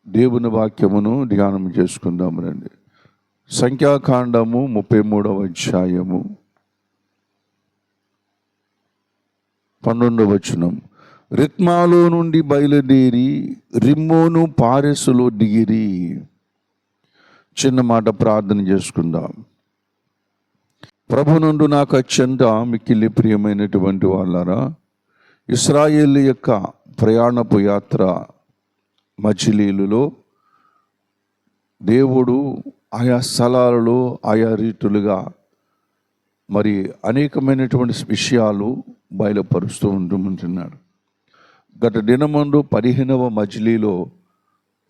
దేవుని వాక్యమును ధ్యానం చేసుకుందాం రండి. సంఖ్యాకాండము 33వ అధ్యాయము 12వ వచనం. రిత్మాలో నుండి బయలుదేరి రిమ్మోను పారెసులో దిగిరి. చిన్న మాట ప్రార్థన చేసుకుందాం. ప్రభునందు నాకు అత్యంత మిక్కిలి ప్రియమైనటువంటి వాళ్ళారా, ఇశ్రాయేలు యొక్క ప్రయాణపు యాత్ర మజిలీలులో దేవుడు ఆయా స్థలాలలో ఆయా రీతులుగా మరి అనేకమైనటువంటి విషయాలు బయలుపరుస్తూ ఉంటున్నాడు. గత దినమందు 15వ మజిలీలో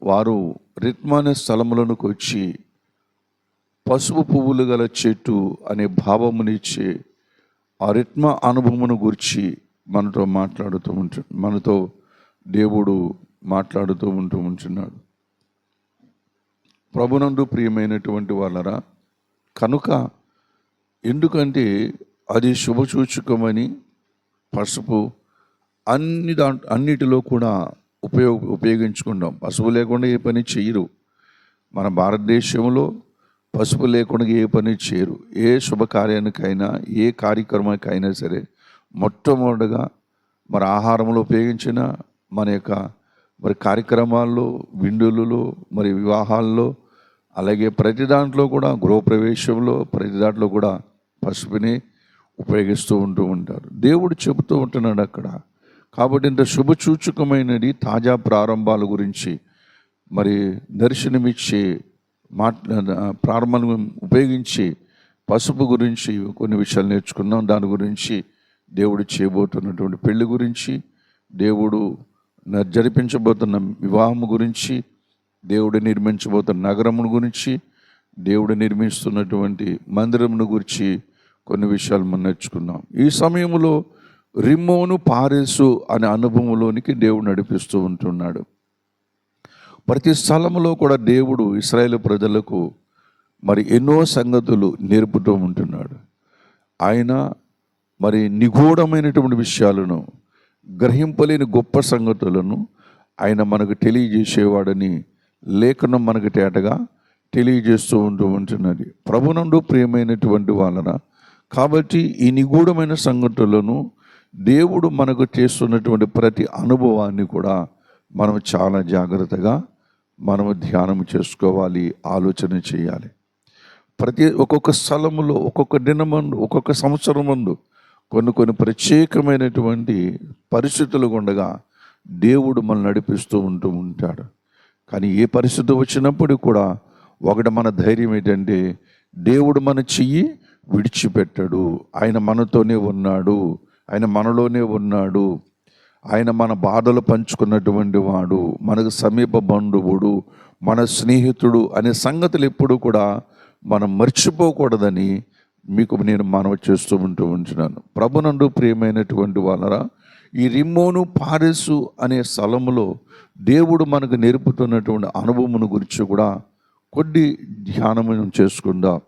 వారు రిత్మా అనే స్థలములకు వచ్చి పసుపు పువ్వులు గల చెట్టు అనే భావమునిచ్చి ఆ రిత్మా అనుభవమును గురించి మనతో దేవుడు మాట్లాడుతూ ఉంటున్నాడు. ప్రభునందు ప్రియమైనటువంటి వాళ్ళరా, కనుక ఎందుకంటే అది శుభసూచకమని పసుపు అన్నిటిలో కూడా ఉపయోగించుకుంటాం. పసుపు లేకుండా ఏ పని చేయరు. మన భారతదేశంలో పసుపు లేకుండా ఏ పని చేయరు. ఏ శుభకార్యానికైనా ఏ కార్యక్రమానికైనా సరే మొట్టమొదటిగా మరి ఆహారంలో ఉపయోగించిన మన యొక్క మరి కార్యక్రమాల్లో, విందులలో, మరి వివాహాల్లో, అలాగే ప్రతి దాంట్లో కూడా గృహప్రవేశంలో ప్రతి దాంట్లో కూడా పసుపుని ఉపయోగిస్తూ ఉంటారు. దేవుడు చెబుతూ ఉంటున్నాడు అక్కడ. కాబట్టి ఇంత శుభసూచకమైనది తాజా ప్రారంభాల గురించి మరి దర్శనమిచ్చి ప్రారంభం ఉపయోగించి పసుపు గురించి కొన్ని విషయాలు నేర్చుకున్నాం. దాని గురించి దేవుడు చేయబోతున్నటువంటి పెళ్లి గురించి, దేవుడు జరిపించబోతున్న వివాహం గురించి, దేవుడు నిర్మించబోతున్న నగరమును గురించి, దేవుడు నిర్మిస్తున్నటువంటి మందిరమును గురించి కొన్ని విషయాలు మనం నేర్చుకున్నాం. ఈ సమయంలో రిమ్మోను పారెసు అనే అనుభవంలోనికి దేవుడు నడిపిస్తూ ఉంటున్నాడు. ప్రతి స్థలంలో కూడా దేవుడు ఇశ్రాయేలు ప్రజలకు మరి ఎన్నో సంగతులు నేర్పుతూ ఉంటున్నాడు. ఆయన మరి నిగూఢమైనటువంటి విషయాలను, గ్రహింపలేని గొప్ప సంగతులను ఆయన మనకు తెలియజేసేవాడని లేఖనం మనకు తేటగా తెలియజేస్తూ ఉంటున్నది. ప్రభునందు ప్రియమైనటువంటి వాళ్ళన, కాబట్టి ఈ నిగూఢమైన సంగతులను దేవుడు మనకు చేస్తున్నటువంటి ప్రతి అనుభవాన్ని కూడా మనం చాలా జాగ్రత్తగా మనము ధ్యానం చేసుకోవాలి, ఆలోచన చేయాలి. ఒక్కొక్క స్థలములో, ఒక్కొక్క దినమందు, ఒక్కొక్క సంవత్సరం ముందు కొన్ని ప్రత్యేకమైనటువంటి పరిస్థితులు ఉండగా దేవుడు మనల్ని నడిపిస్తూ ఉంటాడు. కానీ ఏ పరిస్థితి వచ్చినప్పుడు కూడా ఒకటి మన ధైర్యం ఏంటంటే, దేవుడు మన చెయ్యి విడిచిపెట్టాడు. ఆయన మనతోనే ఉన్నాడు, ఆయన మనలోనే ఉన్నాడు. ఆయన మన బాధలు పంచుకున్నటువంటి వాడు, మనకు సమీప బంధువుడు, మన స్నేహితుడు అనే సంగతులు ఎప్పుడు కూడా మనం మర్చిపోకూడదని మీకు నేను మనవి చేస్తూ ఉంటున్నాను. ప్రభునందు ప్రియమైనటువంటి వాళ్ళరా, ఈ రిమ్మోను పారెసు అనే స్థలములో దేవుడు మనకు నేర్పుతున్నటువంటి అనుభవమును గురించి కూడా కొద్ది ధ్యానము చేసుకుందాం.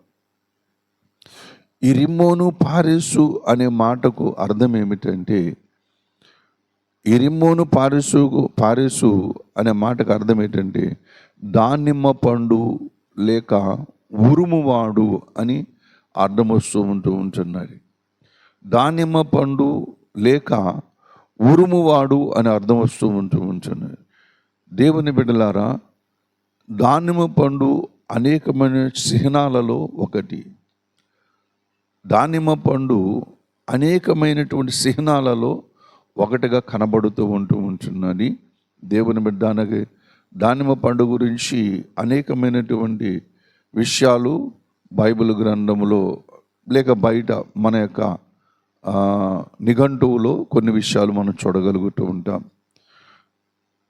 ఈ రిమ్మోను పారెసు అనే మాటకు అర్థం ఏమిటంటే, ఈ రిమ్మోను పారెసు అనే మాటకు అర్థం ఏంటంటే దానిమ్మ పండు లేక ఉరుమువాడు అని అర్థం వస్తూ ఉంటున్నది. దానిమ్మ పండు లేక ఉరుమువాడు అని అర్థం వస్తూ ఉంటున్నది. దేవుని బిడ్డలారా, దానిమ్మ పండు అనేకమైన చిహ్నాలలో ఒకటి. దానిమ్మ పండు అనేకమైనటువంటి చిహ్నాలలో ఒకటిగా కనబడుతూ ఉంటున్నది. దేవుని బిడ్డ, దానిమ్మ పండు గురించి అనేకమైనటువంటి విషయాలు బైబిల్ గ్రంథములో లేక బయట మన యొక్క నిఘంటువులో కొన్ని విషయాలు మనం చూడగలుగుతూ ఉంటాం.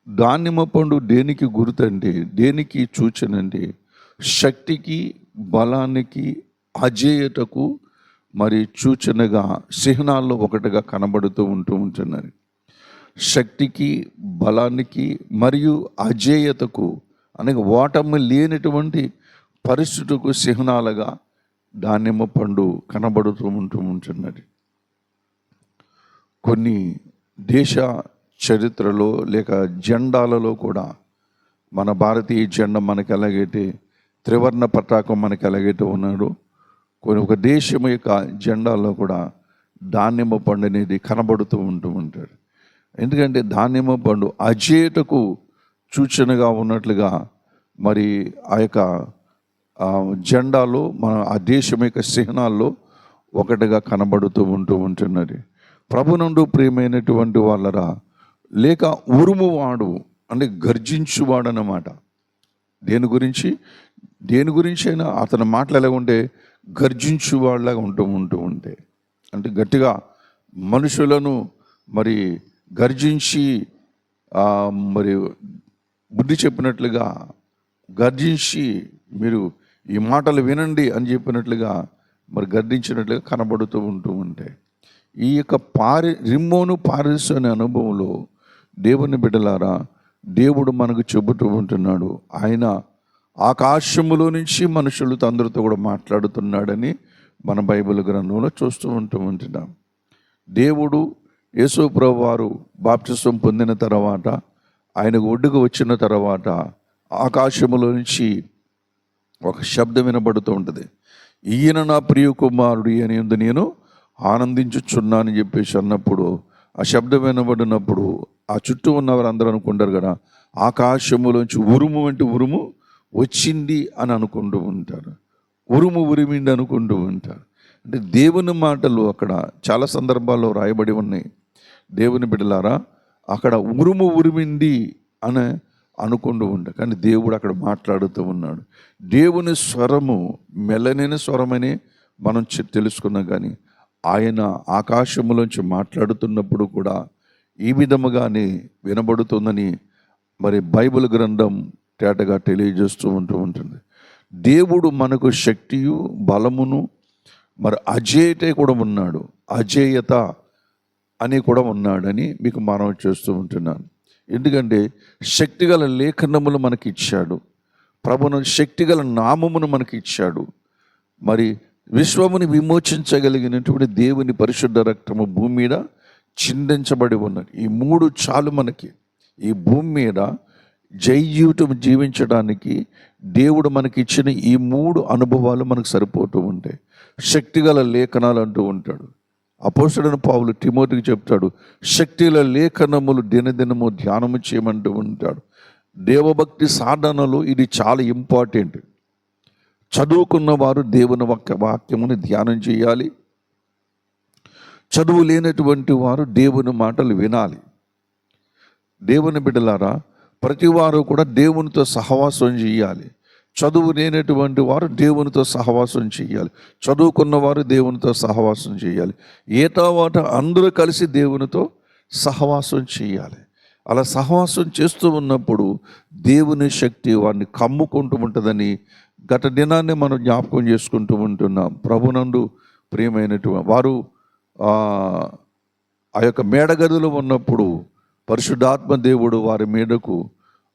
దానిమ్మ పండు దేనికి గుర్తంటే, దేనికి సూచనంటే శక్తికి, బలానికి, అజేయతకు మరి సూచనగా చిహ్నాల్లో ఒకటిగా కనబడుతూ ఉంటున్నది. శక్తికి, బలానికి మరియు అజేయతకు అనగా ఓటమి లేనటువంటి పరిస్థితులకు చిహ్నాలుగా దానిమ్మ పండు కనబడుతూ ఉంటున్నది. కొన్ని దేశ చరిత్రలో లేక జెండాలలో కూడా మన భారతీయ జెండా మనకి ఎలాగైతే త్రివర్ణ పతాకం మనకి ఎలాగైతే ఉన్నాడు, కొన్ని ఒక దేశం యొక్క జెండాలో కూడా దానిమ్మ పండు అనేది కనబడుతూ ఉంటాడు. ఎందుకంటే దానిమ్మ పండు అజేయటకు సూచనగా ఉన్నట్లుగా మరి ఆ యొక్క జెండాలో మన ఆ దేశం యొక్క చిహ్నాల్లో ఒకటిగా కనబడుతూ ఉంటున్నది. ప్రభునందు ప్రియమైనటువంటి వాళ్ళరా, లేక ఉరుమువాడు అంటే గర్జించువాడు అన్నమాట. దేని గురించి అయినా అతని మాటలు ఎలా ఉంటే గర్జించువాళ్ళగా ఉంటే అంటే గట్టిగా మనుషులను మరి గర్జించి మరి బుద్ధి చెప్పినట్లుగా గర్జించి మీరు ఈ మాటలు వినండి అని చెప్పినట్లుగా మరి గర్జించినట్లుగా కనబడుతూ ఉంటాయి. ఈ యొక్క రిమ్మోను పారెసు అనే అనుభవంలో దేవుని బిడ్డలారా, దేవుడు మనకు చెబుతూ ఉంటున్నాడు. ఆయన ఆకాశములో నుంచి మనుషులతో అందరితో కూడా మాట్లాడుతున్నాడని మన బైబిల్ గ్రంథంలో చూస్తూ ఉంటున్నాం. దేవుడు యేసు ప్రభువు వారు బాప్తిసం పొందిన తర్వాత, ఆయనకు ఒడ్డుకు వచ్చిన తర్వాత ఆకాశములో నుంచి ఒక శబ్దం వినబడుతూ ఉంటుంది. ఈయన నా ప్రియ కుమారుడు అని నేను ఆనందించుచున్నానని చెప్పేసి అన్నప్పుడు, ఆ శబ్దం వినబడినప్పుడు ఆ చుట్టూ ఉన్నవారు అందరూ అనుకుంటారు కదా, ఆకాశములోంచి ఉరుము వంటి ఉరుము వచ్చింది అని అనుకుంటూ ఉంటారు. ఉరిమిండి అనుకుంటూ ఉంటారు. అంటే దేవుని మాటలు అక్కడ చాలా సందర్భాల్లో రాయబడి ఉన్నాయి. దేవుని బిడ్డలారా, అక్కడ ఉరిమింది అని అనుకుంటూ ఉంటారు, కానీ దేవుడు అక్కడ మాట్లాడుతూ ఉన్నాడు. దేవుని స్వరము మెల్లనైన స్వరమని మనం తెలుసుకున్నాం, కానీ ఆయన ఆకాశములోంచి మాట్లాడుతున్నప్పుడు కూడా ఈ విధముగానే వినబడుతుందని మరి బైబిల్ గ్రంథం తేటగా తెలియజేస్తూ ఉంటుంది. దేవుడు మనకు శక్తియు బలమును మరి అజేయత కూడా ఉన్నాడు, అజేయత అని కూడా ఉన్నాడని మీకు మనవి చేస్తూ ఉంటున్నాను. ఎందుకంటే శక్తిగల లేఖనములు మనకి ఇచ్చాడు, ప్రభును శక్తిగల నామమును మనకి ఇచ్చాడు. మరి విశ్వముని విమోచించగలిగినటువంటి దేవుని పరిశుద్ధ రక్తము భూమి మీద చిందించబడి ఉన్నది. ఈ మూడు చాలు మనకి. ఈ భూమి మీద జీవితం జీవించడానికి దేవుడు మనకి ఇచ్చిన ఈ మూడు అనుభవాలు మనకు సరిపోతూ ఉంటాయి. శక్తిగల లేఖనాలు అంటూ ఉంటాడు. అపోస్తలుడైన పౌలు తిమోతికి చెప్తాడు, శక్తిగల లేఖనములు దినదినము ధ్యానము చేయమంటూ ఉంటాడు. దేవభక్తి సాధనలు ఇది చాలా ఇంపార్టెంట్. చదువుకున్న వారు దేవుని వాక్యముని ధ్యానం చేయాలి. చదువు లేనటువంటి వారు దేవుని మాటలు వినాలి. దేవుని బిడ్డలారా, ప్రతి వారు కూడా దేవునితో సహవాసం చేయాలి. చదువు లేనటువంటి వారు దేవునితో సహవాసం చేయాలి, చదువుకున్న వారు దేవునితో సహవాసం చేయాలి. ఏతావాట అందరూ కలిసి దేవునితో సహవాసం చేయాలి. అలా సహవాసం చేస్తూ ఉన్నప్పుడు దేవుని శక్తి వారిని కమ్ముకుంటూ ఉంటుందని గత దినాన్ని మనం జ్ఞాపకం చేసుకుంటూ ఉంటున్నాం. ప్రభునందు ప్రియమైనటువంటి వారు ఆ యొక్క మేడగదిలో ఉన్నప్పుడు పరిశుద్ధాత్మ దేవుడు వారి మీదకు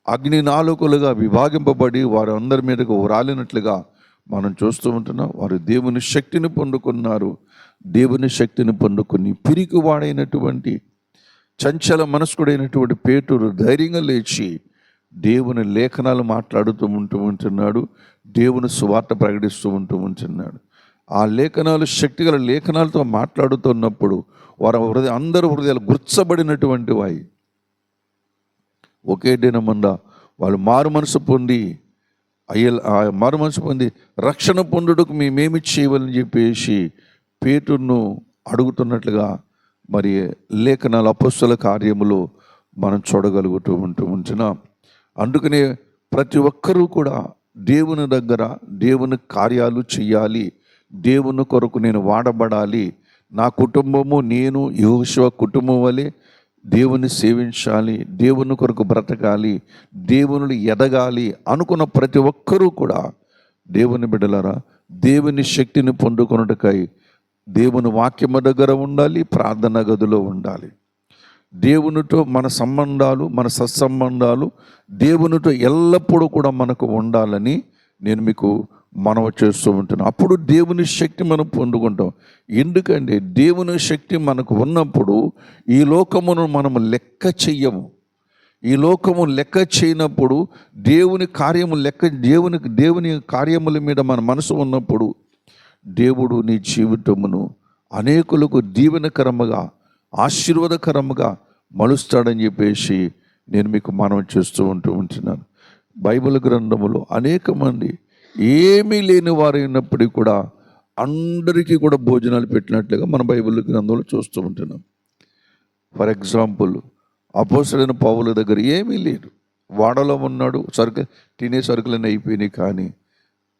అగ్ని నాలుకలుగా విభాగింపబడి వారి అందరి మీదకు రాలినట్లుగా మనం చూస్తూ ఉంటున్నాం. వారు దేవుని శక్తిని పొందుకున్నారు. దేవుని శక్తిని పొందుకుని పిరికివాడైనటువంటి చంచల మనస్కుడైనటువంటి పేతురు ధైర్యంగా లేచి దేవుని లేఖనాలు మాట్లాడుతూ ఉంటున్నాడు. దేవుని సువార్త ప్రకటిస్తూ ఉంటున్నాడు. ఆ లేఖనాలు శక్తిగల లేఖనాలతో మాట్లాడుతున్నప్పుడు వారు అందరూ హృదయాలు గుర్చబడినటువంటి వాయి. ఒకే దినమంద వాళ్ళు మారు మనసు పొంది రక్షణ పొందుటకు మేమేమి చేయవాలని చెప్పేసి పేతురును అడుగుతున్నట్లుగా మరి లేఖనాల అపొస్తలుల కార్యములో మనం చూడగలుగుతూ ఉంటున్నాం. అందుకనే ప్రతి ఒక్కరూ కూడా దేవుని దగ్గర దేవుని కార్యాలు చెయ్యాలి. దేవుని కొరకు నేను వాడబడాలి. నా కుటుంబము నేను యెహోషువ కుటుంబం వలె దేవుని సేవించాలి, దేవుని కొరకు బ్రతకాలి, దేవుని ఎదగాలి అనుకున్న ప్రతి ఒక్కరూ కూడా దేవుని బిడ్డలారా, దేవుని శక్తిని పొందుకొనుటకై దేవుని వాక్యము దగ్గర ఉండాలి, ప్రార్థన గదిలో ఉండాలి. దేవునితో మన సంబంధాలు, మన సత్సంబంధాలు దేవునితో ఎల్లప్పుడూ కూడా మనకు ఉండాలని నేను మీకు మనవి చేస్తూ ఉంటున్నాను. అప్పుడు దేవుని శక్తి మనం పొందుకుంటాం. ఎందుకంటే దేవుని శక్తి మనకు ఉన్నప్పుడు ఈ లోకమును మనము లెక్క చెయ్యము. ఈ లోకము లెక్క చేయనప్పుడు దేవుని కార్యము దేవుని కార్యముల మీద మన మనసు ఉన్నప్పుడు దేవుడు నీ జీవితమును అనేకులకు దీవెనకరముగా ఆశీర్వాదకరముగా మలుస్తాడని చెప్పేసి నేను మీకు మనవి చేస్తూ ఉంటున్నాను. బైబిల్ గ్రంథములో అనేక మంది ఏమీ లేని వారు అయినప్పటికీ కూడా అందరికీ కూడా భోజనాలు పెట్టినట్లుగా మన బైబిల్ గ్రంథంలో చూస్తూ ఉంటున్నాం. ఫర్ ఎగ్జాంపుల్, అపోస్తలుడైన పౌలు దగ్గర ఏమీ లేదు, వాడలో ఉన్నాడు, తినే సరుకులన్నీ అయిపోయినాయి, కానీ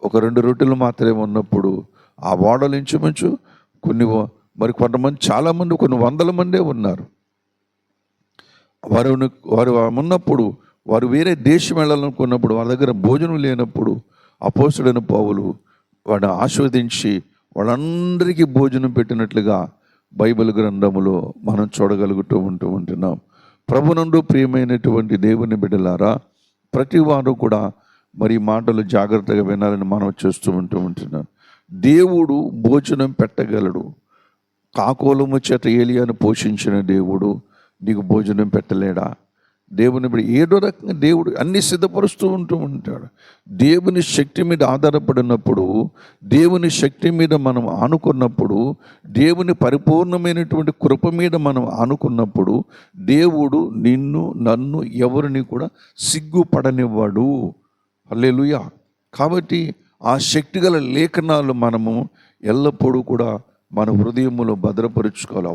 ఒక 2 రొట్టెలు మాత్రమే ఉన్నప్పుడు ఆ వాడలు ఇంచుమించు కొంతమంది, చాలామంది, కొన్ని వందల మందే ఉన్నారు. వారు ఉన్నప్పుడు, వారు వేరే దేశం వెళ్ళాలనుకున్నప్పుడు, వారి దగ్గర భోజనం లేనప్పుడు అపోస్తలుడైన పౌలు వాడిని ఆస్వాదించి వాళ్ళందరికీ భోజనం పెట్టినట్లుగా బైబిల్ గ్రంథములో మనం చూడగలుగుతూ ఉంటున్నాం. ప్రభునందు ప్రియమైనటువంటి దేవుని బిడ్డలారా, ప్రతి వారు కూడా మరి మాటలు జాగ్రత్తగా వినాలని మనం చేస్తూ ఉంటున్నాను. దేవుడు భోజనం పెట్టగలడు. కాకోలము చేత ఏలియాను పోషించిన దేవుడు నీకు భోజనం పెట్టలేడా? దేవుని ఏదో రకంగా దేవుడు అన్ని సిద్ధపరుస్తూ ఉంటాడు. దేవుని శక్తి మీద ఆధారపడినప్పుడు, దేవుని శక్తి మీద మనం ఆనుకున్నప్పుడు, దేవుని పరిపూర్ణమైనటువంటి కృప మీద మనం ఆనుకున్నప్పుడు దేవుడు నిన్ను నన్ను ఎవరిని కూడా సిగ్గుపడనివ్వడు. హల్లెలూయా. కాబట్టి ఆ శక్తిగల లేఖనాలు మనము ఎల్లప్పుడూ కూడా మన హృదయములో భద్రపరుచుకోవాలి.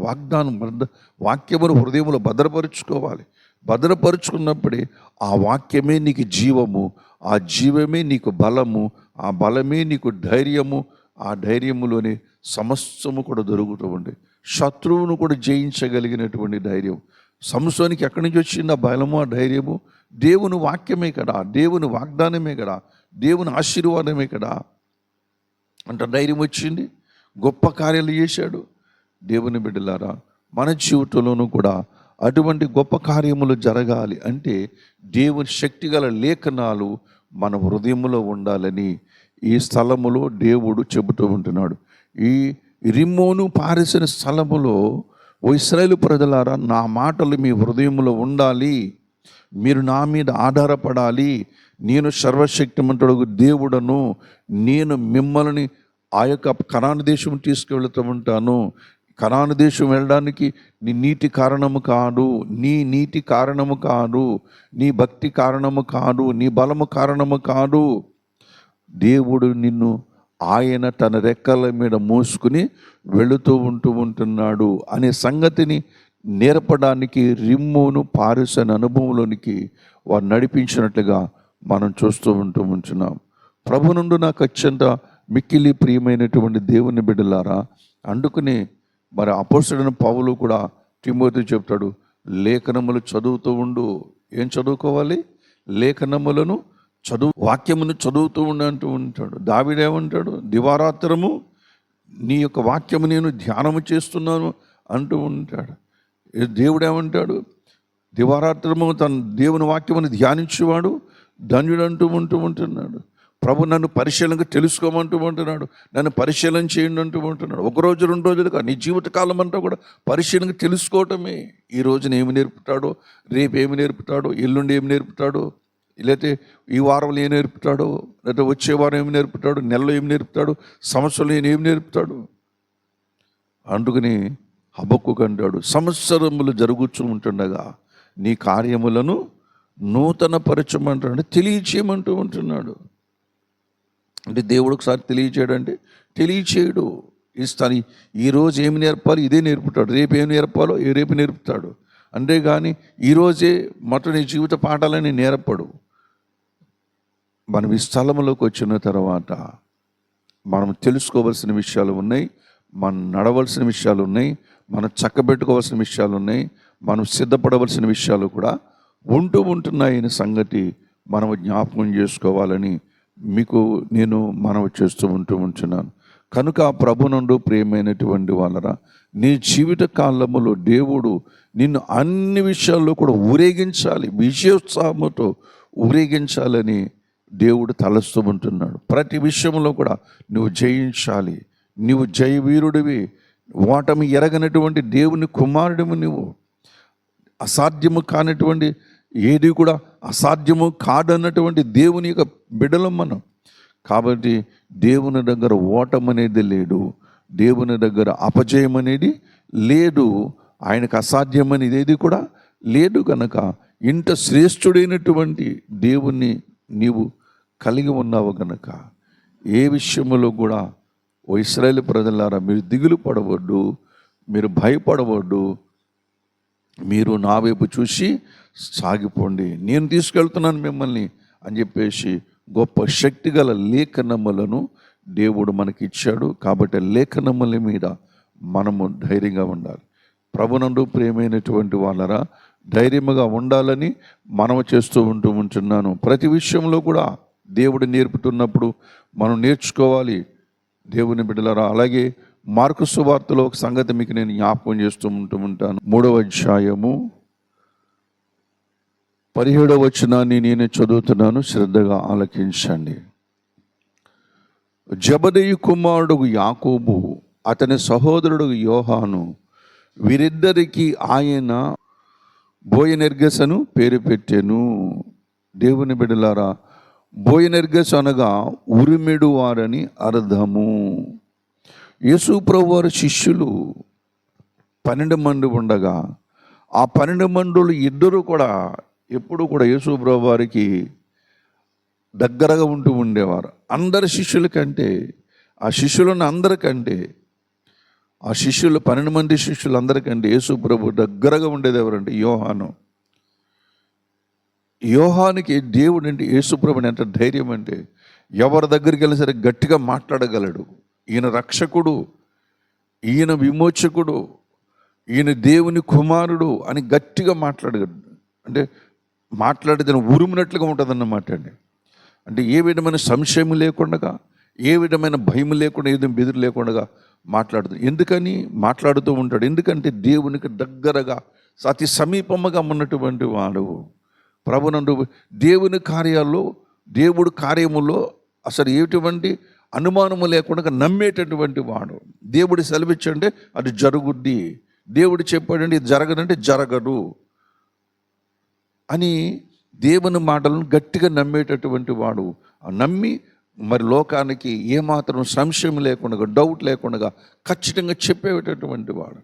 వాక్యమును హృదయములో భద్రపరుచుకోవాలి. భద్రపరుచుకున్నప్పుడే ఆ వాక్యమే నీకు జీవము, ఆ జీవమే నీకు బలము, ఆ బలమే నీకు ధైర్యము, ఆ ధైర్యములోనే సమస్తము కూడా దొరుకుతూ ఉంది. శత్రువును కూడా జయించగలిగినటువంటి ధైర్యం సంసోనికి ఎక్కడి నుంచి వచ్చింది? ఆ బలము, ఆ ధైర్యము దేవుని వాక్యమే కదా, దేవుని వాగ్దానమే కదా, దేవుని ఆశీర్వాదమే కదా. అంత ధైర్యం వచ్చింది, గొప్ప కార్యాలు చేశాడు. దేవుని బిడ్డలారా, మన జీవితంలోనూ కూడా అటువంటి గొప్ప కార్యములు జరగాలి అంటే దేవుని శక్తిగల లేఖనాలు మన హృదయంలో ఉండాలని ఈ స్థలములో దేవుడు చెబుతూ ఉంటున్నాడు. ఈ రిమ్మోను పారేసిన స్థలములో, ఓ ఇశ్రాయేలు ప్రజలారా, నా మాటలు మీ హృదయంలో ఉండాలి, మీరు నా మీద ఆధారపడాలి. నేను సర్వశక్తిమంతుడు దేవుడను, నేను మిమ్మల్ని ఆ యొక్క కనాను దేశం తీసుకువెళుతూ ఉంటాను. కనాను దేశం వెళ్ళడానికి నీ నీతి కారణము కాదు, నీ నీతి కారణము కాదు, నీ భక్తి కారణము కాదు, నీ బలము కారణము కాదు. దేవుడు నిన్ను ఆయన తన రెక్కల మీద మోసుకుని వెళుతూ ఉంటున్నాడు అనే సంగతిని నేర్పడానికి రిమ్మోను పారేసిన అనుభవంలోనికి వారు నడిపించినట్లుగా మనం చూస్తూ ఉంటున్నాం. ప్రభు నుండి నాకు అత్యంత మిక్కిలి ప్రియమైనటువంటి దేవుని బిడ్డలారా, అందుకని మరి అపోస్తలుడైన పౌలు కూడా తిమోతికి చెప్తాడు, లేఖనములు చదువుతూ ఉండు. ఏం చదువుకోవాలి? లేఖనములను వాక్యమును చదువుతూ అంటూ ఉంటాడు. దావీదేమంటాడు? దివారాత్రము నీ యొక్క వాక్యము నేను ధ్యానము చేస్తున్నాను అంటూ ఉంటాడు. దేవుడు ఏమంటాడు? దివారాత్రము తన దేవుని వాక్యమును ధ్యానించేవాడు ధన్యుడు అంటూ ఉంటున్నాడు. ప్రభు నన్ను పరిశీలనగా తెలుసుకోమంటూ ఉంటున్నాడు, నన్ను పరిశీలన చేయండి అంటూ ఉంటున్నాడు. 1 రోజు 2 రోజులుగా నీ జీవితకాలం అంతా కూడా పరిశీలనగా తెలుసుకోవటమే. ఈ రోజున ఏమి నేర్పుతాడో, రేపు ఏమి నేర్పుతాడో, ఎల్లుండి ఏమి నేర్పుతాడో, లేకపోతే ఈ వారంలో ఏం నేర్పుతాడో, లేకపోతే వచ్చే వారం ఏమి నేర్పుతాడు, నెలలో ఏమి నేర్పుతాడు, సంవత్సరంలో ఏం నేర్పుతాడు. అందుకని హబక్కూకు అంటాడు, సంవత్సరములు జరుగుతూ ఉంటుండగా నీ కార్యములను నూతన పరచమంటాడు, తెలియచేయమంటూ ఉంటున్నాడు. అంటే దేవుడు ఒకసారి తెలియచేయడంటే తెలియచేయడు. ఇస్తాను, ఈరోజు ఏమి నేర్పాలి ఇదే నేర్పుతాడు, రేపు ఏమి నేర్పాలో రేపు నేర్పుతాడు. అంతేగాని ఈరోజే మొత్తం నీ జీవిత పాఠాలని నేర్పడు. మనం ఈ స్థలంలోకి వచ్చిన తర్వాత మనం తెలుసుకోవాల్సిన విషయాలు ఉన్నాయి, మనం నడవలసిన విషయాలు ఉన్నాయి, మనం చక్కబెట్టుకోవాల్సిన విషయాలు ఉన్నాయి, మనం సిద్ధపడవలసిన విషయాలు కూడా ఉంటున్నాయని సంగతి మనం జ్ఞాపకం చేసుకోవాలని మీకు నేను మనవి చేస్తూ ఉంటున్నాను. కనుక ప్రభునందు ప్రియమైనటువంటి వాళ్ళరా, నీ జీవిత కాలములో దేవుడు నిన్ను అన్ని విషయాల్లో కూడా ఊరేగించాలి, విజయోత్సాహంతో ఊరేగించాలని దేవుడు తలస్తూ ఉంటున్నాడు. ప్రతి విషయంలో కూడా నువ్వు జయించాలి, నువ్వు జయవీరుడివి, ఓటమి ఎరగనటువంటి దేవుని కుమారుడివి, నువ్వు అసాధ్యము కానటువంటి ఏది కూడా అసాధ్యము కాదన్నటువంటి దేవుని యొక్క బిడ్డలం మనం. కాబట్టి దేవుని దగ్గర ఓటం అనేది లేదు, దేవుని దగ్గర అపజయం అనేది లేదు, ఆయనకు అసాధ్యమని ఏది కూడా లేదు. కనుక ఇంత శ్రేష్ఠుడైనటువంటి దేవుణ్ణి నీవు కలిగి ఉన్నావు కనుక ఏ విషయంలో కూడా ఓ ఇశ్రాయేలు ప్రజలారా మీరు దిగులు పడవద్దు, మీరు భయపడవద్దు, మీరు నా వైపు చూసి సాగిపోండి, నేను తీసుకెళ్తున్నాను మిమ్మల్ని అని చెప్పేసి గొప్ప శక్తిగల లేఖనములను దేవుడు మనకి ఇచ్చాడు. కాబట్టి లేఖనముల మీద మనము ధైర్యంగా ఉండాలి. ప్రభునందు ప్రియమైనటువంటి వాళ్ళరా, ధైర్యముగా ఉండాలని మనము చేస్తూ ఉంటున్నాను. ప్రతి విషయంలో కూడా దేవుడు నేర్పుతున్నప్పుడు మనం నేర్చుకోవాలి దేవుని బిడ్డలారా. అలాగే మార్కు సువార్తలో ఒక సంగతి మీకు నేను జ్ఞాపకం చేస్తూ ఉంటాను. 3వ అధ్యాయము 17వ వచనాన్ని నేను చదువుతున్నాను, శ్రద్ధగా ఆలకించండి. జబదయి కుమారుడు యాకోబు, అతని సహోదరుడు యోహాను, వీరిద్దరికి ఆయన బోయనెర్గెస్ అను పేరు పెట్టెను. దేవుని బిడ్డలారా, బోయనెర్గెస్ అనగా ఉరిమెడు వారని అర్థము. యేసు ప్రభువు వారి శిష్యులు 12 మంది ఉండగా ఆ 12 మందులు ఇద్దరు కూడా ఎప్పుడు కూడా యేసు ప్రభువు వారికి దగ్గరగా ఉంటూ ఉండేవారు. అందరి శిష్యుల కంటే, ఆ శిష్యులను అందరికంటే, ఆ శిష్యులు 12 మంది శిష్యులు అందరికంటే యేసు ప్రభు దగ్గరగా ఉండేది ఎవరంటే యోహాను. యోహానికి దేవుడు అంటే యేసు ప్రభుని ఎంత ధైర్యం అంటే ఎవరి దగ్గరికి వెళ్ళినా సరే గట్టిగా మాట్లాడగలడు. ఈయన రక్షకుడు, ఈయన విమోచకుడు, ఈయన దేవుని కుమారుడు అని గట్టిగా మాట్లాడగలడు. అంటే మాట్లాడితే ఉరుమునట్లుగా ఉంటుందన్నమాట అండి. అంటే ఏ విధమైన సంశయం లేకుండా, ఏ విధమైన భయం లేకుండా, ఏదో బెదిరి లేకుండా మాట్లాడుతూ ఎందుకని మాట్లాడుతూ ఉంటాడు. ఎందుకంటే దేవునికి దగ్గరగా అతి సమీపముగా ఉన్నటువంటి వాడు. ప్రభునందు దేవుని కార్యాల్లో, దేవుడి కార్యములో అసలు ఎటువంటి అనుమానము లేకుండా నమ్మేటటువంటి వాడు. దేవుడు సెలవిచ్చంటే అది జరుగుద్ది, దేవుడు చెప్పాడంటే ఇది జరగదంటే జరగదు అని దేవుని మాటలను గట్టిగా నమ్మేటటువంటి వాడు. నమ్మి మరి లోకానికి ఏమాత్రం సంశయం లేకుండా, డౌట్ లేకుండా ఖచ్చితంగా చెప్పేటటువంటి వాడు.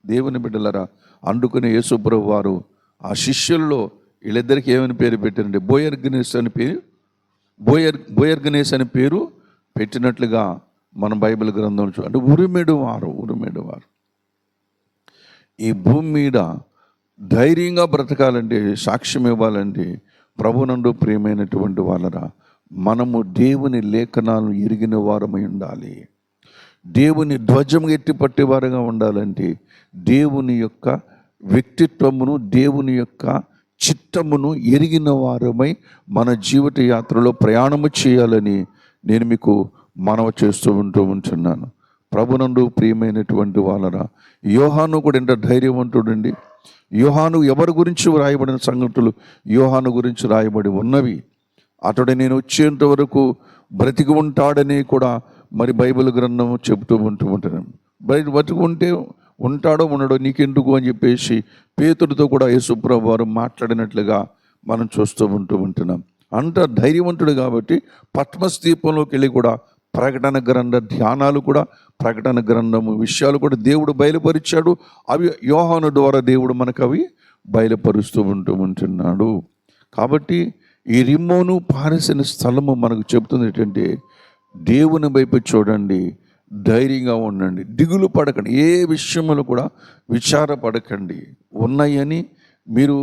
దేవుని బిడ్డలరా, అందుకునే యేసు ప్రభువు వారు ఆ శిష్యుల్లో వీళ్ళిద్దరికి ఏమని పేరు పెట్టారంటే బోయర్గనేస్ అని పేరు పెట్టినట్లుగా మన బైబిల్ గ్రంథంలో అంటే ఉరిమెడు వారు. ఈ భూమి మీద ధైర్యంగా బ్రతకాలంటే, సాక్ష్యం ఇవ్వాలంటే ప్రభునందు ప్రియమైనటువంటి వాళ్ళరా, మనము దేవుని లేఖనాలను ఎరిగిన వారమై ఉండాలి. దేవుని ధ్వజం ఎత్తి పట్టేవారుగా ఉండాలంటే దేవుని యొక్క వ్యక్తిత్వమును, దేవుని యొక్క చిత్తమును ఎరిగిన వారమై మన జీవిత యాత్రలో ప్రయాణము చేయాలని నేను మీకు మనవి చేస్తూ ఉంటున్నాను. ప్రభునందు ప్రియమైనటువంటి వాళ్ళరా, యోహాను కూడా ఎంత ధైర్యవంతుడండి. యోహాను ఎవరి గురించి రాయబడిన సంగతులు యోహాను గురించి రాయబడి ఉన్నవి. అతడు నేను వచ్చేంత వరకు బ్రతికి ఉంటాడని కూడా మరి బైబిల్ గ్రంథం చెబుతూ ఉంటాను. బ్రతికి ఉంటే ఉంటాడో ఉండడో నీకెందుకు అని చెప్పేసి పేతుడితో కూడా యేసు ప్రభువు వారు మాట్లాడినట్లుగా మనం చూస్తూ ఉంటున్నాం. అంత ధైర్యవంతుడు కాబట్టి పద్మస్ ద్వీపంలోకి వెళ్ళి కూడా ప్రకటన గ్రంథ ధ్యానాలు కూడా, ప్రకటన గ్రంథము విషయాలు కూడా దేవుడు బయలుపరిచాడు. అవి యోహాను ద్వారా దేవుడు మనకు అవి బయలుపరుస్తూ ఉంటున్నాడు. కాబట్టి ఈ రిమ్మోను పారేసిన స్థలము మనకు చెబుతుంది ఏంటంటే దేవుని వైపు చూడండి, ధైర్యంగా ఉండండి, దిగులు పడకండి, ఏ విషయంలో కూడా విచారపడకండి. ఉన్నాయని మీరు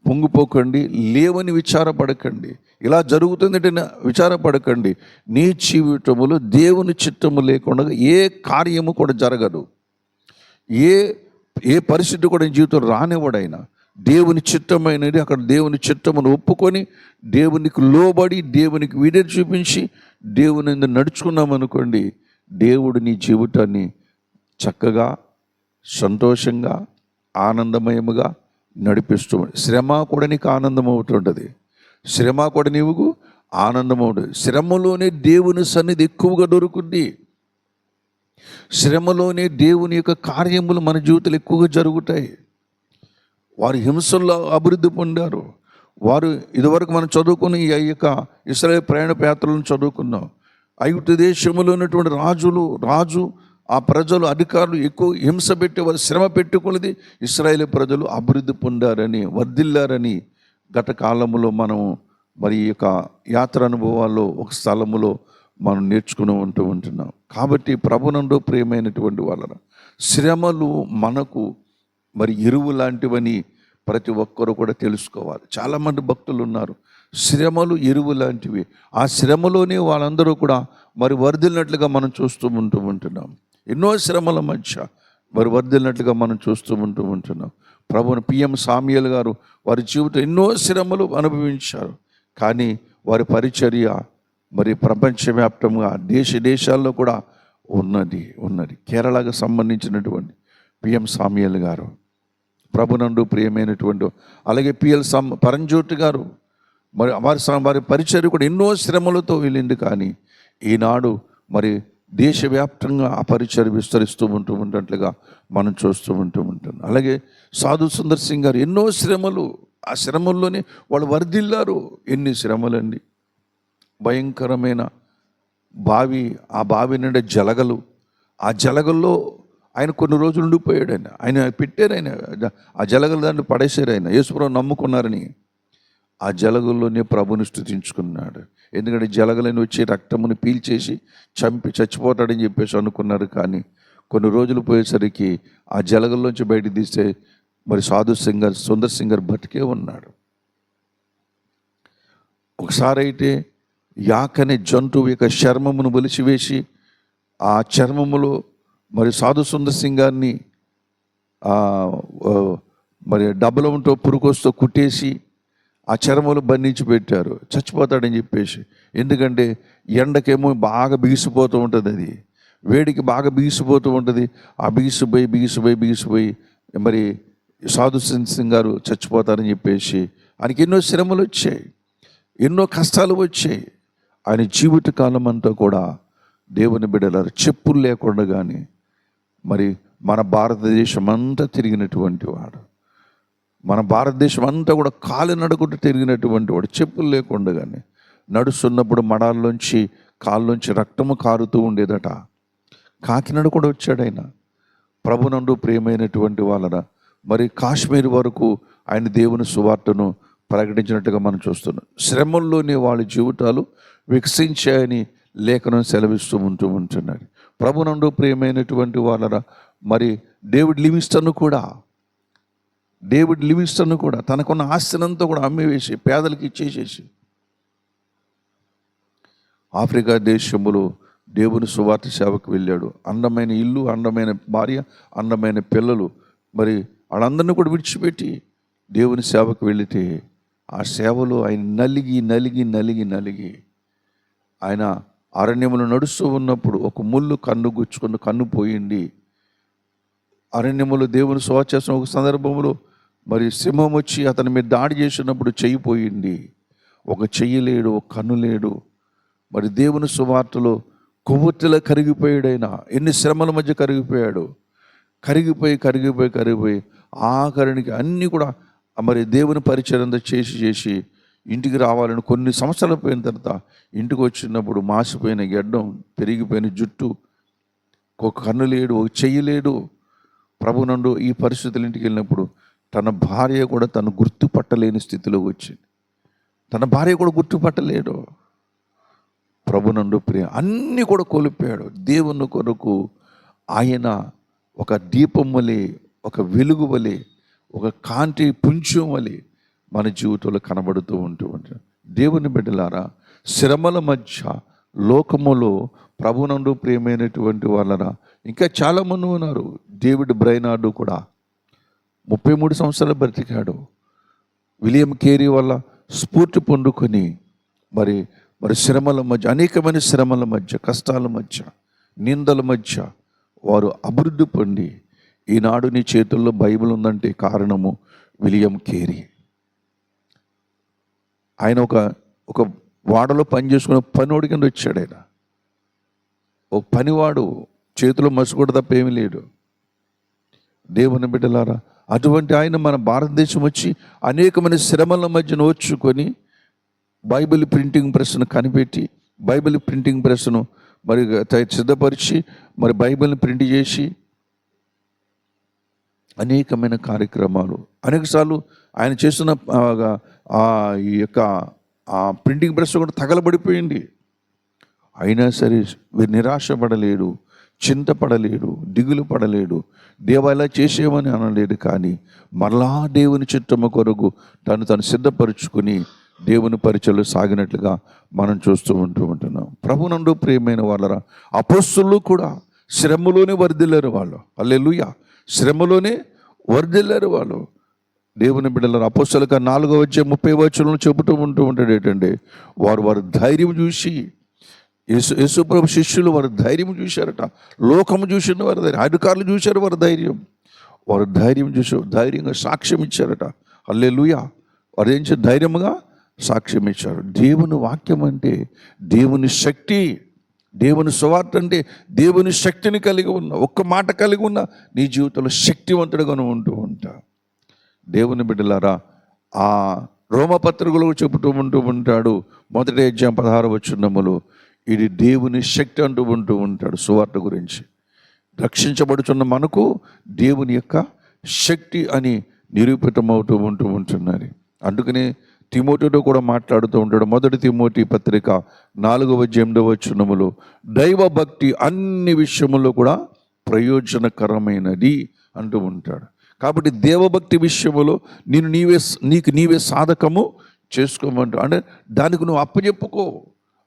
పొంగిపోకండి, లేవని విచారపడకండి. ఇలా జరుగుతుందంటే విచారపడకండి. నీ జీవితములో దేవుని చిత్తము లేకుండా ఏ కార్యము కూడా జరగదు. ఏ పరిస్థితి కూడా జీవితంలో రానివ్వడైనా దేవుని చిత్తమైనది అక్కడ దేవుని చిత్తమును ఒప్పుకొని దేవునికి లోబడి దేవునికి విధేయత చూపించి దేవుని నడుచుకున్నామనుకోండి, దేవుడు నీ జీవితాన్ని చక్కగా, సంతోషంగా, ఆనందమయముగా నడిపిస్తూ. శ్రమ కూడా నీకు ఆనందం అవుతుంటుంది, శ్రమ కూడా నీవు ఆనందం అవుతుంది. శ్రమలోనే దేవుని సన్నిధి ఎక్కువగా దొరుకుద్ది. శ్రమలోనే దేవుని యొక్క కార్యములు మన జీవితంలో ఎక్కువగా జరుగుతాయి. వారు హింసల్లో అభివృద్ధి పొందారు, వారు ఇదివరకు మనం చదువుకుని ఈ యొక్క ఇశ్రాయేలు ప్రయాణ యాత్రలను చదువుకున్నాం. ఐగుప్తు దేశంలో ఉన్నటువంటి రాజు ఆ ప్రజలు అధికారులు ఎక్కువ హింస పెట్టేవారు, శ్రమ పెట్టుకున్నది ఇశ్రాయేలు ప్రజలు అభివృద్ధి పొందారని, వర్ధిల్లారని గత కాలంలో మనం మరి ఈ యొక్క యాత్ర అనుభవాల్లో ఒక స్థలములో మనం నేర్చుకుని ఉంటున్నాం. కాబట్టి ప్రభునందు ప్రియమైనటువంటి వాళ్ళ శ్రమలు మనకు మరి ఎరువు లాంటివని ప్రతి ఒక్కరూ కూడా తెలుసుకోవాలి. చాలామంది భక్తులు ఉన్నారు, శ్రమలు ఎరువు లాంటివి. ఆ శ్రమలోనే వాళ్ళందరూ కూడా మరి వర్ధిల్లినట్లుగా మనం చూస్తూ ఉంటున్నాం. ఎన్నో శ్రమల మధ్య మరి వర్ధిల్లినట్లుగా మనం చూస్తూ ఉంటున్నాం. ప్రభుని పిఎం సామ్యూయల్ గారు వారి జీవితం ఎన్నో శ్రమలు అనుభవించారు. కానీ వారి పరిచర్య మరి ప్రపంచవ్యాప్తంగా దేశాల్లో కూడా ఉన్నది. కేరళకు సంబంధించినటువంటి పిఎం సామ్యూయల్ గారు ప్రభునందు ప్రియమైనటువంటి, అలాగే పరంజ్యోతి గారు మరి వారి పరిచర్య కూడా ఎన్నో శ్రమలతో వెళ్ళింది. కానీ ఈనాడు మరి దేశవ్యాప్తంగా ఆ పరిచర్య విస్తరిస్తూ ఉంటున్నట్లుగా మనం చూస్తూ ఉంటున్నాం. అలాగే సాధు సుందర్ సింగ్ గారు ఎన్నో శ్రమలు, ఆ శ్రమల్లోనే వాళ్ళు వర్ధిల్లారు. ఎన్ని శ్రమలండి! భయంకరమైన బావి, ఆ బావి నిండా జలగలు, ఆ జలగల్లో ఆయన కొన్ని రోజులు ఉండిపోయాడు. ఆయన పెట్టారు, ఆ జలగల దాన్ని పడేశారు. ఆయన యేసుప్రభువుని నమ్ముకున్నారని ఆ జలగల్లోనే ప్రభుని స్తుతించుకున్నాడు. ఎందుకంటే జలగలని వచ్చి రక్తముని పీల్చేసి చంపి చచ్చిపోతాడని చెప్పేసి అనుకున్నారు. కానీ కొన్ని రోజులు పోయేసరికి ఆ జలగల్లోంచి బయటికి తీస్తే మరి సుందర్ సింగ్ గారు బతికే ఉన్నాడు. ఒకసారి అయితే యాకనే జంతువు యొక్క చర్మమును బలిసివేసి ఆ చర్మములో మరి సుందర్ సింగ్ గారిని మరి డబ్బలంతో పురుకొస్తూ కుట్టేసి ఆ చర్మలు బంధించి పెట్టారు, చచ్చిపోతాడని చెప్పేసి. ఎందుకంటే ఎండకేమో బాగా బిగిసిపోతూ ఉంటుంది, అది వేడికి బాగా బిగిసిపోతూ ఉంటుంది. ఆ బిగిసిపోయి మరి సుందర్ సింగ్ గారు చచ్చిపోతారని చెప్పేసి ఆయనకి ఎన్నో శ్రమలు వచ్చాయి, ఎన్నో కష్టాలు వచ్చాయి. ఆయన జీవితకాలం అంతా కూడా దేవుని బిడ్డలారు చెప్పులు లేకుండా కానీ మరి మన భారతదేశం అంతా తిరిగినటువంటి వాడు, మన భారతదేశం అంతా కూడా కాలినడకుండా తిరిగినటువంటి వాడు, చెప్పులు లేకుండా కానీ నడుస్తున్నప్పుడు మడాల్లోంచి కాళ్ళలోంచి రక్తము కారుతూ ఉండేదట. కాకినాడ కూడా వచ్చాడు ఆయన. ప్రభునందు ప్రియమైనటువంటి వాళ్ళన మరి కాశ్మీర్ వరకు ఆయన దేవుని సువార్తను ప్రకటించినట్టుగా మనం చూస్తున్నాం. శ్రమల్లోనే వాళ్ళ జీవితాలు వికసించాయని లేఖనం సెలవిస్తూ ఉంటున్నాడు. ప్రభునందు ప్రియమైనటువంటి వాళ్ళ మరి డేవిడ్ లివింగ్స్టన్ కూడా తనకున్న ఆస్తినంతా కూడా అమ్మివేసి పేదలకు ఇచ్చేసేసి ఆఫ్రికా దేశంలో దేవుని సువార్త సేవకు వెళ్ళాడు. అందమైన ఇల్లు, అందమైన భార్య, అందమైన పిల్లలు, మరి వాళ్ళందరినీ కూడా విడిచిపెట్టి దేవుని సేవకు వెళితే ఆ సేవలో ఆయన నలిగి ఆయన అరణ్యములు నడుస్తూ ఉన్నప్పుడు ఒక ముళ్ళు కన్ను పోయింది. అరణ్యములు దేవుని సేవ చేస్తున్న ఒక సందర్భంలో మరి సింహం వచ్చి అతని మీద దాడి చేసినప్పుడు చెయ్యి పోయింది. ఒక చెయ్యి లేడు, ఒక కన్ను లేడు. మరి దేవుని సువార్తలో కొవ్వొత్తిలా కరిగిపోయాడైనా, ఎన్ని శ్రమల మధ్య కరిగిపోయి ఆఖరికి అన్నీ కూడా మరి దేవుని పరిచయం చేసి ఇంటికి రావాలని కొన్ని సంవత్సరాలు పోయిన తర్వాత ఇంటికి వచ్చినప్పుడు మాసిపోయిన గెడ్డం, పెరిగిపోయిన జుట్టు, ఒక కన్ను లేడు, ఒక చెయ్యి లేడు. ప్రభునందు ఈ పరిస్థితులు ఇంటికి వెళ్ళినప్పుడు తన భార్య కూడా తను గుర్తుపట్టలేని స్థితిలో వచ్చింది. తన భార్య కూడా గుర్తుపట్టలేడు. ప్రభునందు ప్రియ అన్నీ కూడా కోల్పోయాడు. దేవుని కొరకు ఆయన ఒక దీపం వలె, ఒక వెలుగు వలె, ఒక కాంతి పుంజం వలె మన జీవితంలో కనబడుతూ ఉంటాడు. దేవుని బిడ్డలారా, శ్రమల మధ్య లోకములో ప్రభునందు ప్రియమైనటువంటి వాళ్ళరా ఇంకా చాలామంది ఉన్నారు. డేవిడ్ బ్రైనార్డు కూడా 33 సంవత్సరాలు బ్రతికాడు. విలియం కేరీ వల్ల స్ఫూర్తి పొందుకొని మరి శ్రమల మధ్య, అనేకమైన శ్రమల మధ్య, కష్టాల మధ్య, నిందల మధ్య వారు అభివృద్ధి పొంది ఈనాడు నీ చేతుల్లో బైబిల్ ఉందంటే కారణము విలియం కేరీ. ఆయన ఒక వాడలో పని చేసుకునే పనివాడి కింద వచ్చాడు. ఆయన ఒక పనివాడు, చేతిలో మసుగుడు తప్ప ఏమీ లేడు. దేవుని బిడ్డలారా, అటువంటి ఆయన మన భారతదేశం వచ్చి అనేకమైన శ్రమల మధ్య నోచుకొని బైబిల్ ప్రింటింగ్ ప్రెస్ను కనిపెట్టి బైబిల్ ప్రింటింగ్ ప్రెస్ను మరి సిద్ధపరిచి మరి బైబిల్ని ప్రింట్ చేసి అనేకమైన కార్యక్రమాలు అనేకసార్లు ఆయన చేస్తున్న ఈ యొక్క ప్రింటింగ్ ప్రెస్ కూడా తగలబడిపోయింది. అయినా సరే నిరాశపడలేడు, చింతపడలేడు, దిగులు పడలేడు, దేవా ఇలా చేసేమని అనలేడు. కానీ మరలా దేవుని చిత్తము కొరకు తను సిద్ధపరుచుకుని దేవుని పరిచయలు సాగినట్లుగా మనం చూస్తూ ఉంటున్నాం. ప్రభునందు ప్రియమైన వాళ్ళరా, అపోస్తలులు కూడా శ్రమలోనే వర్ధిల్లారు వాళ్ళు. హల్లెలూయా, శ్రమలోనే వర్ధిల్లారు వాళ్ళు. దేవుని బిడ్డలారా, అపోస్తలుల 4:30 చెబుతూ ఉంటాడు ఏంటంటే, వారు ధైర్యం చూసి యేసుప్రభు శిష్యులు వారు ధైర్యం చూశారట. లోకము చూసిన వారు ధైర్యం, అధికారులు చూశారు వారు ధైర్యం చూసి ధైర్యంగా సాక్ష్యం ఇచ్చారట. హల్లెలూయా, వారు ఏం చేశారు? ధైర్యంగా సాక్ష్యం ఇచ్చారు. దేవుని వాక్యం అంటే దేవుని శక్తి, దేవుని సువార్త అంటే దేవుని శక్తిని కలిగి ఉన్న, ఒక్క మాట కలిగి ఉన్న నీ జీవితంలో శక్తివంతుడుగా ఉంటూ ఉంటా. దేవుని బిడ్డలారా, ఆ రోమపత్రికలో చెబుతూ ఉంటాడు, 1 అధ్యాయం 16 ఇది దేవుని శక్తి ఉంటూ ఉంటాడు సువార్త గురించి. రక్షించబడుతున్న మనకు దేవుని యొక్క శక్తి అని నిరూపితమవుతూ ఉంటున్నది. అందుకనే తిమోతితో కూడా మాట్లాడుతూ ఉంటాడు. 1 తిమోతి పత్రిక 4:8 దైవ భక్తి అన్ని విషయముల్లో కూడా ప్రయోజనకరమైనది అంటూ ఉంటాడు. కాబట్టి దేవభక్తి విషయంలో నీకు నీవే సాధకము చేసుకోమంటూ, అంటే దానికి నువ్వు అప్పచెప్పుకో,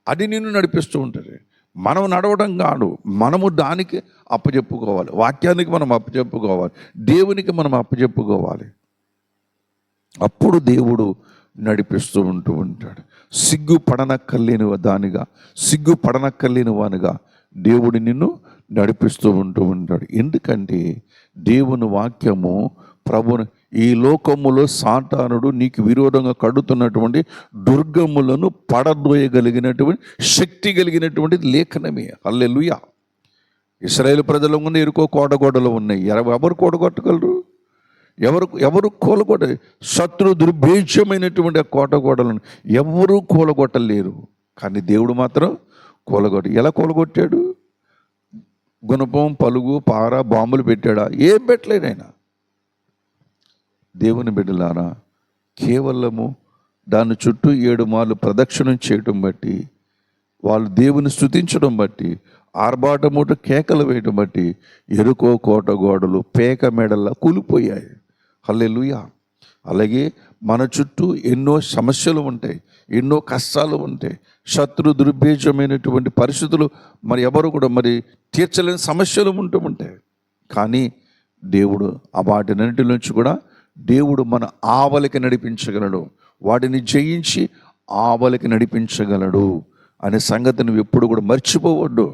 అది నిన్ను నడిపిస్తూ ఉంటుంది. మనం నడవడం కాదు, మనము దానికి అప్పచెప్పుకోవాలి. వాక్యానికి మనం అప్పచెప్పుకోవాలి, దేవునికి మనం అప్పచెప్పుకోవాలి. అప్పుడు దేవుడు నడిపిస్తూ ఉంటాడు. సిగ్గుపడనక్కర్లేని వానిగా దేవుడు నిన్ను నడిపిస్తూ ఉంటాడు. ఎందుకంటే దేవుని వాక్యము ప్రభుని ఈ లోకములో సాతానుడు నీకు విరోధంగా కడుతున్నటువంటి దుర్గములను పడద్రోయగలిగినటువంటి శక్తి కలిగినటువంటి లేఖనమే. హల్లెలూయా. ఇశ్రాయేలు ప్రజల ముందు ఎరుకో కోటగోడలు ఉన్నాయి. ఎవరు కోటగొట్టగలరు? ఎవరు కూలగొట్ట? శత్రు దుర్భేద్యమైనటువంటి ఆ కోటగోడలను ఎవరూ కూలగొట్టలేరు. కానీ దేవుడు మాత్రం ఎలా కూలగొట్టాడు? గుణపం, పలుగు, పార, బాంబులు పెట్టాడా? ఏం పెట్టలేడు ఆయన. దేవుని బిడ్డలారా, కేవలము దాని చుట్టూ 7 మార్లు ప్రదక్షిణం చేయటం బట్టి, వాళ్ళు దేవుని స్తుతించడం బట్టి, ఆర్భాటముట కేకలు వేయటం బట్టి ఎరుకో కోట గోడలు పేక మెడల్లా కూలిపోయాయి. హల్లెలూయా. అలాగే మన చుట్టూ ఎన్నో సమస్యలు ఉంటాయి, ఎన్నో కష్టాలు ఉంటాయి, శత్రు దుర్భేజమైనటువంటి పరిస్థితులు మరి ఎవరు కూడా మరి తీర్చలేని సమస్యలు ఉంటాయి. కానీ దేవుడు ఆ వాటినన్నిటి నుంచి కూడా దేవుడు మన ఆవలికి నడిపించగలడు, వాటిని జయించి ఆవలికి నడిపించగలడు అనే సంగతి నువ్వు ఎప్పుడు కూడా మర్చిపోవద్దు.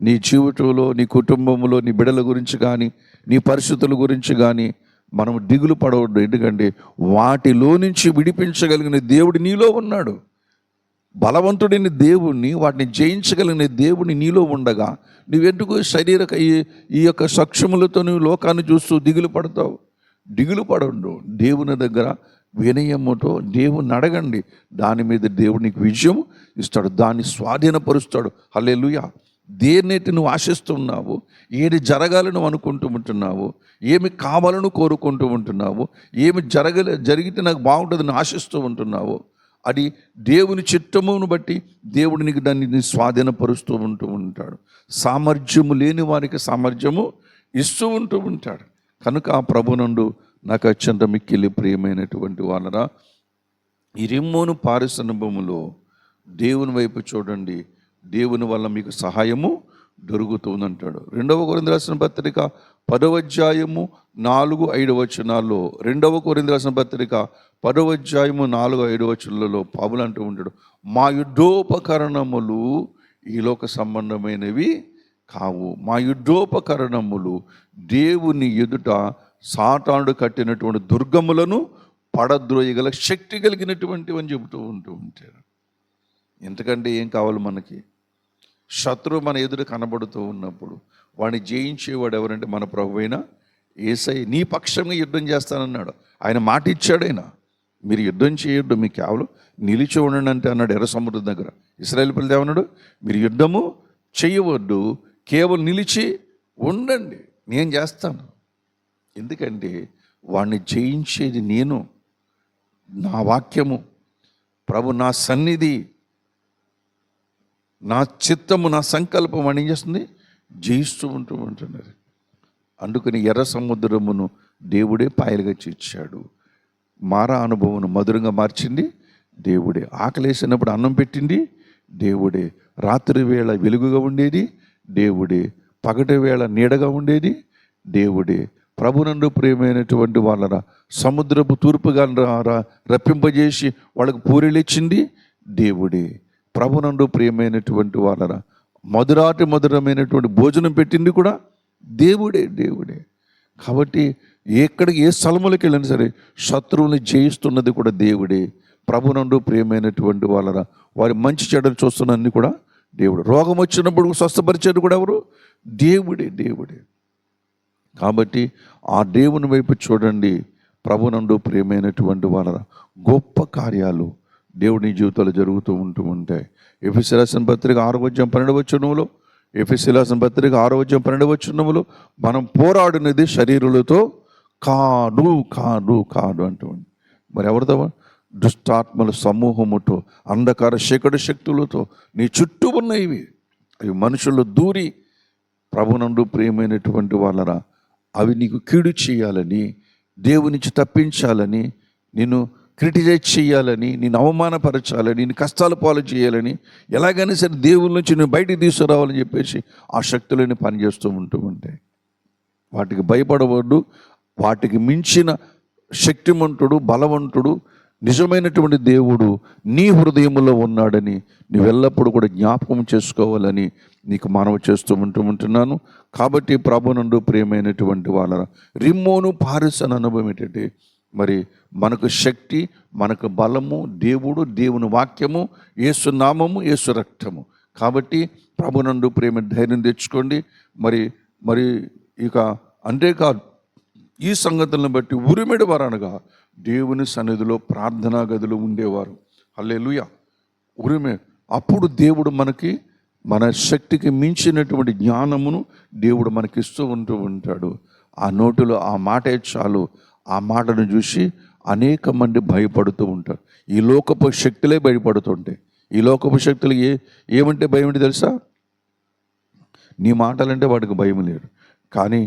నీ జీవితంలో, నీ కుటుంబంలో, నీ బిడ్డల గురించి కానీ, నీ పరిస్థితుల గురించి కానీ మనం దిగులు పడవద్దు. ఎందుకంటే వాటిలో నుంచి విడిపించగలిగిన దేవుడు నీలో ఉన్నాడు. బలవంతుడైన దేవుణ్ణి, వాటిని జయించగలిగిన దేవుని నీలో ఉండగా నువ్వెందుకు శరీరక ఈ యొక్క సక్షములతో నువ్వు లోకాన్ని చూస్తూ దిగులు పడతావు? దిగులు పడవద్దు. దేవుని దగ్గర వినయముతో దేవుని అడగండి. దాని మీద దేవుడు నీకు విజయం ఇస్తాడు, దాన్ని స్వాధీనపరుస్తాడు. హల్లెలూయా. దేన్నైతే నువ్వు ఆశిస్తున్నావు, ఏది జరగాలని నువ్వు అనుకుంటూ ఏమి కావాలని కోరుకుంటూ ఉంటున్నావు, ఏమి జరిగితే నాకు బాగుంటుందని ఆశిస్తూ ఉంటున్నావు, అది దేవుని చిత్తమును బట్టి దేవుడు నీకు దాన్ని స్వాధీనపరుస్తూ ఉంటాడు. సామర్థ్యము లేని వారికి సామర్థ్యము ఇస్తూ ఉంటాడు. కనుక ఆ ప్రభునందు నాకు అత్యంత మిక్కిలి ప్రియమైనటువంటి వాళ్ళరా, ఈ రిమ్మోను పారిశ్రమములో దేవుని వైపు చూడండి, దేవుని వల్ల మీకు సహాయము దొరుకుతుందంటాడు. 2 కొరింథీయులకు రాసిన పత్రిక 10వ అధ్యాయము 4-5 2 కొరింథీయులకు రాసిన పత్రిక 10వ అధ్యాయము 4-5 పౌలు అంటూ ఉంటాడు, మా యుద్ధోపకరణములు ఈ లోక సంబంధమైనవి కావు, మా యుద్ధోపకరణములు దేవుని ఎదుట సాతానుడు కట్టినటువంటి దుర్గములను పడద్రోయగల శక్తి కలిగినటువంటివి అని చెబుతూ ఉంటారు. ఎందుకంటే ఏం కావాలి మనకి? శత్రువు మన ఎదురు కనబడుతూ ఉన్నప్పుడు వాడిని జయించేవాడు ఎవరంటే మన ప్రభువైన యేసయ్య నీ పక్షంగా యుద్ధం చేస్తానన్నాడు. ఆయన మాట ఇచ్చాడు. ఆయన మీరు యుద్ధం చేయొద్దు, మీకు కేవలం నిలిచి ఉండండి అంటే అన్నాడు ఎర్ర సముద్రం దగ్గర. ఇశ్రాయేలు పిల్లలు ఏమన్నాడు? మీరు యుద్ధము చేయవద్దు, కేవలం నిలిచి ఉండండి, నేను చేస్తాను. ఎందుకంటే వాడిని జయించేది నేను, నా వాక్యము, ప్రభు నా సన్నిధి, నా చిత్తము, నా సంకల్పం అని ఏం చేస్తుంది? జయిస్తూ ఉంటున్నారు. అందుకని ఎర్ర సముద్రమును దేవుడే పాయలుగా చీల్చాడు. మారా అనుభవం మధురంగా మార్చింది దేవుడే. ఆకలేసినప్పుడు అన్నం పెట్టింది దేవుడే. రాత్రి వేళ వెలుగుగా ఉండేది దేవుడే. పగటి వేళ నీడగా ఉండేది దేవుడే. ప్రభునందు ప్రియమైనటువంటి వాళ్ళ సముద్రపు తూర్పుగా రప్పింపజేసి వాళ్ళకు పూరిలిచ్చింది దేవుడే. ప్రభునందు ప్రియమైనటువంటి వాళ్ళ మధురమైనటువంటి భోజనం పెట్టింది కూడా దేవుడే. కాబట్టి ఎక్కడికి ఏ స్థలములకు వెళ్ళినా సరే శత్రువుని జయిస్తున్నది కూడా దేవుడే. ప్రభునందు ప్రియమైనటువంటి వాళ్ళ వారి మంచి చెడ్డలు చూస్తున్నన్ని కూడా దేవుడు. రోగం వచ్చినప్పుడు స్వస్థపరిచేది కూడా ఎవరు? దేవుడే. కాబట్టి ఆ దేవుని వైపు చూడండి. ప్రభునందు ప్రియమైనటువంటి వాళ్ళ గొప్ప కార్యాలు దేవుని జీవితాలు జరుగుతూ ఉంటాయి. ఎఫెసీయులకు రాసిన పత్రిక 6:12 ఎఫెసీయులకు రాసిన పత్రిక 6:12 మనం పోరాడినది శరీరులతో కాదు అంటుంది. మరి ఎవరితో? దుష్టాత్మల సమూహముతో, అంధకార శేకడ శక్తులతో నీ చుట్టూ ఉన్నవి. అవి మనుషులు దూరి ప్రభునందు ప్రియమైనటువంటి వాళ్ళరా అవి నీకు కీడు చేయాలని, దేవుని నుంచి తప్పించాలని, నిన్ను క్రిటిసైజ్ చేయాలని, నేను అవమానపరచాలని, నేను కష్టాలు పాలు చేయాలని, ఎలాగైనా సరే దేవుని నుంచి నేను బయటికి తీసుకురావాలని చెప్పేసి ఆ శక్తులని పనిచేస్తూ ఉంటాయి. వాటికి భయపడవద్దు. వాటికి మించిన శక్తిమంతుడు, బలవంతుడు, నిజమైనటువంటి దేవుడు నీ హృదయంలో ఉన్నాడని నువ్వెల్లప్పుడూ కూడా జ్ఞాపకం చేసుకోవాలని నీకు మనవి చేస్తూ ఉంటున్నాను. కాబట్టి ప్రభునందు ప్రియమైనటువంటి వాళ్ళ రిమ్మోను పారిస్ అనే అనుభవం ఏంటంటే, మరి మనకు శక్తి, మనకు బలము దేవుడు, దేవుని వాక్యము, యేసు నామము, యేసు రక్తము. కాబట్టి ప్రభునందు ప్రేమ ధైర్యం తెచ్చుకోండి. మరి ఇక అంతేకాదు, ఈ సంగతులను బట్టి ఉరిమెడవారు అనగా దేవుని సన్నిధిలో ప్రార్థనా గదిలో ఉండేవారు. హల్లెలూయా. అప్పుడు దేవుడు మనకి మన శక్తికి మించినటువంటి జ్ఞానమును దేవుడు మనకిస్తూ ఉంటాడు. ఆ నోటిలో ఆ మాటే చాలు. ఆ మాటను చూసి అనేక మంది భయపడుతూ ఉంటారు. ఈ లోకపు శక్తులే భయపడుతుంటాయి. ఈ లోకపు శక్తులు ఏమంటే భయం ఏంటి తెలుసా? నీ మాటలంటే వాడికి భయం లేదు. కానీ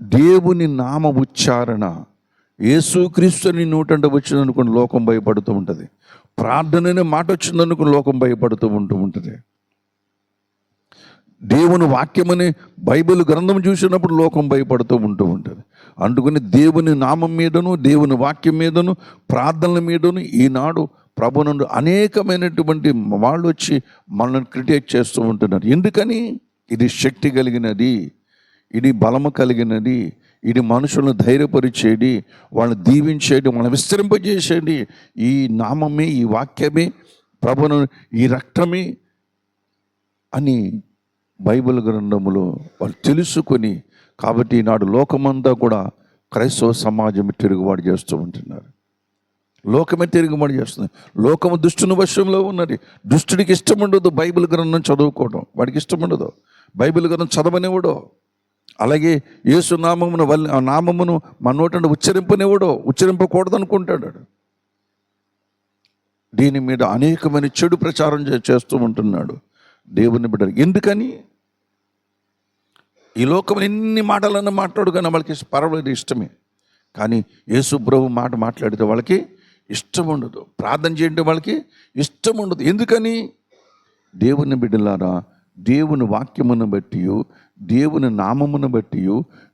దేవుని నామ ఉచ్చారణ, యేసుక్రీస్తుని నోటంట వచ్చిందనుకుని లోకం భయపడుతూ ఉంటుంది. ప్రార్థననే మాట వచ్చిందనుకుని లోకం భయపడుతూ ఉంటుంది. దేవుని వాక్యమని బైబిల్ గ్రంథం చూసినప్పుడు లోకం భయపడుతూ ఉంటుంది. అందుకని దేవుని నామం మీదను, దేవుని వాక్యం మీదను, ప్రార్థనల మీదను ఈనాడు ప్రభునందు అనేకమైనటువంటి వాళ్ళు వచ్చి మనల్ని క్రిటిక్ చేస్తూ ఉంటున్నారు. ఎందుకని? ఇది శక్తి కలిగినది, ఇది బలము కలిగినది, ఇది మనుషులను ధైర్యపరిచేది, వాళ్ళని దీవించేది, వాళ్ళని విస్తరింపజేసేది ఈ నామమే, ఈ వాక్యమే, ప్రభును ఈ రక్తమే అని బైబిల్ గ్రంథములో వాళ్ళు తెలుసుకొని, కాబట్టి ఈనాడు లోకమంతా కూడా క్రైస్తవ సమాజం తిరుగుబాటు చేస్తూ ఉంటున్నారు. లోకమే తిరుగుబాటు చేస్తుంది. లోకము దుష్టుని వశంలో ఉన్నది. దుష్టుడికి ఇష్టం ఉండదు బైబిల్ గ్రంథం చదువుకోవడం, వాడికి ఇష్టం ఉండదు. బైబిల్ గ్రంథం చదవనివ్వడో, అలాగే యేసు నామమును మన నోట ఉచ్చరింపనివ్వడో, ఉచ్చరింపకూడదు అనుకుంటాడు. దీని మీద అనేకమైన చెడు ప్రచారం చేస్తూ ఉంటున్నాడు దేవుని బిడ్డ. ఎందుకని? ఈ లోకం ఎన్ని మాటలన్నా మాట్లాడు, కానీ వాళ్ళకి పర్వాలేదు, ఇష్టమే. కానీ యేసు ప్రభు మాట మాట్లాడితే వాళ్ళకి ఇష్టం ఉండదు. ప్రార్థన చేయండి వాళ్ళకి ఇష్టం ఉండదు. ఎందుకని? దేవుని బిడ్డలారా, దేవుని వాక్యమును బట్టి, దేవుని నామమును బట్టి,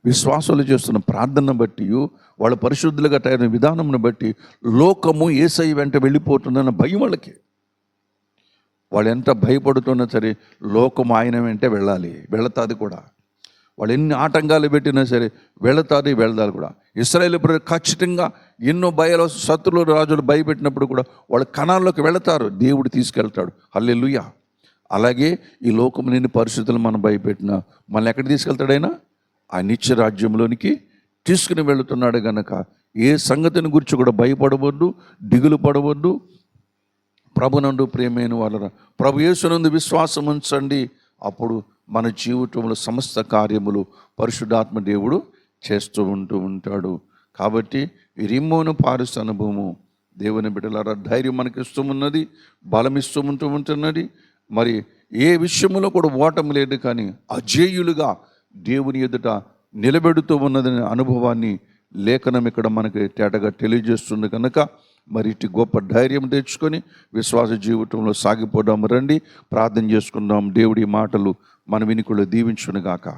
విశ్వాసాలు చేస్తున్న ప్రార్థనను బట్టి, వాళ్ళ పరిశుద్ధులుగా తయారైన విధానమును బట్టి లోకము యేసయ్య వెంట వెళ్ళిపోతుందన్న భయం వాళ్ళకి. వాళ్ళు ఎంత భయపడుతున్నా సరే లోకం ఆయన వెంటే వెళతాది కూడా. వాళ్ళు ఎన్ని ఆటంకాలు పెట్టినా సరే వెళదాలి కూడా. ఇశ్రాయేలు ప్రజలు ఖచ్చితంగా ఎన్నో భయాలు, శత్రువులు, రాజులు భయపెట్టినప్పుడు కూడా వాళ్ళు కణాల్లోకి వెళతారు. దేవుడు తీసుకెళ్తాడు. హల్లెలూయా. అలాగే ఈ లోకం నిన్ను పరిస్థితులు మనం భయపెట్టినా మనల్ని ఎక్కడికి తీసుకెళ్తాడైనా? ఆ నిత్య రాజ్యంలోనికి తీసుకుని వెళుతున్నాడు గనక ఏ సంగతిని గురించి కూడా భయపడవద్దు, దిగులు పడవద్దు. ప్రభునందు ప్రియమైన వాళ్ళరా, ప్రభు యేసునందు విశ్వాసం ఉంచండి. అప్పుడు మన జీవితంలో సమస్త కార్యములు పరిశుద్ధాత్మ దేవుడు చేస్తూ ఉంటాడు. కాబట్టి ఈ రిమ్మోను పారిస్ అనుభవము దేవుని బిడ్డలారా ధైర్యం మనకి ఇస్తూ బలం ఇస్తూ ఉంటున్నది. మరి ఏ విషయంలో కూడా ఓటమి లేదు, కానీ అజేయులుగా దేవుని ఎదుట నిలబెడుతూ ఉన్నదనే అనుభవాన్ని లేఖనం ఇక్కడ మనకి తేటగా తెలియజేస్తుంది కనుక మరి ఇటు గొప్ప ధైర్యం తెచ్చుకొని విశ్వాస జీవితంలో సాగిపోదాం. రండి ప్రార్థన చేసుకుందాం. దేవుడి మాటలు మన వినికులు దీవించునుగాక.